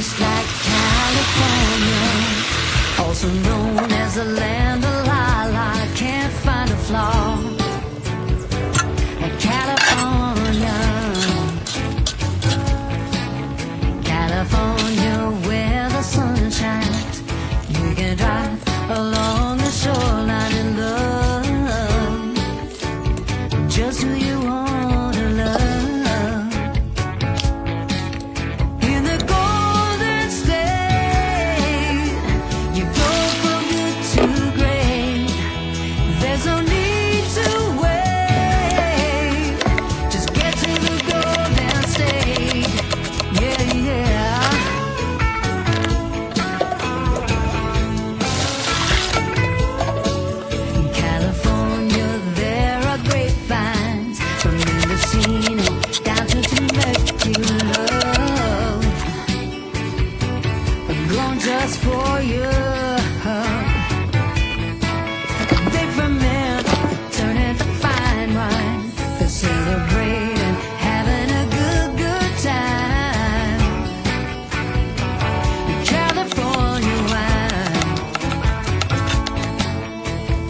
taste like California, also known as the land of Lala. Can't find a flaw at California. California, where the sun shines. You can drive along the shoreline and love just who you want to love. In the Golden State, you go from good to great. There's no need to wait. Just get to the Golden State. Yeah, yeah. In California, there are grapevines from Mendocino down to Temecula, grown just for you. They ferment, turn into fine wine for celebrating, having a good time. California wine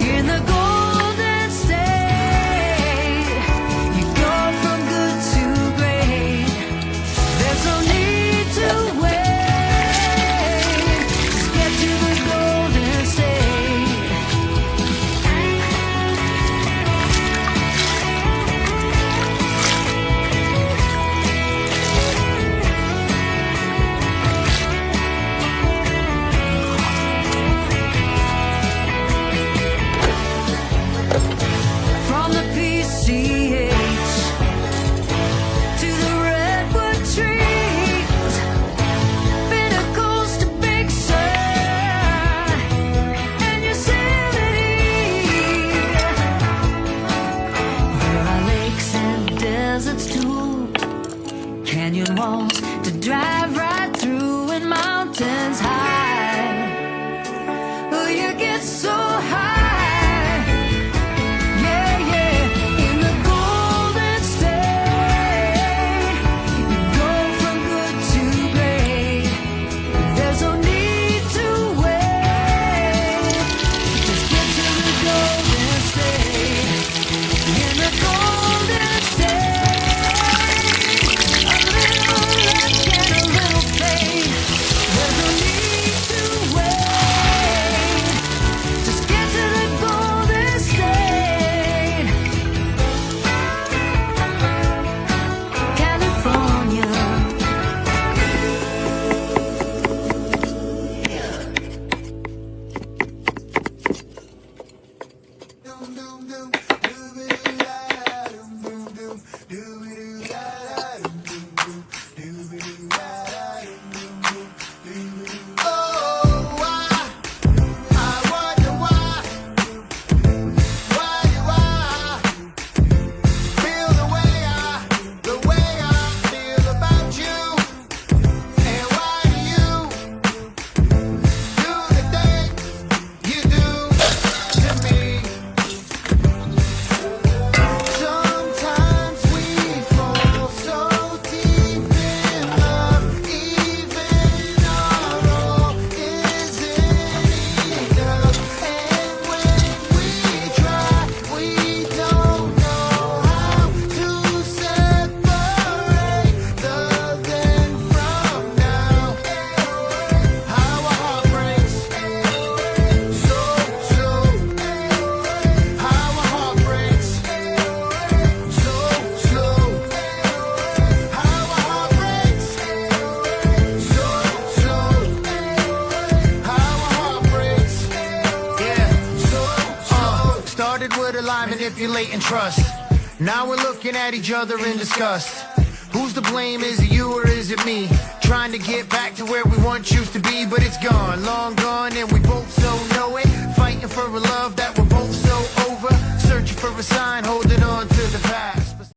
in the Golden State. You go from good to great. There's no need to wait. Just get to the Golden State. From the PCH to the redwood trees, pinnacles to Big Sur and Yosemite. There are lakes and deserts too, canyon walls to drive right through, and mountains high. Oh, you get so high. Yeah, yeah, in the Golden State, you go from good to great. There's no need to wait. Just get to the Golden State. In the Golden State, a little luck and a little faith. There's no need to wait. Just get to the Golden State. California. Started with a lie, manipulating trust. Now we're looking at each other in disgust. Who's to blame? Is it you or is it me? Trying to get back to where we once used to be, but it's gone, long gone, and we both so know it. Fighting for a love that we're both so over. Searching for a sign, holding on to the past.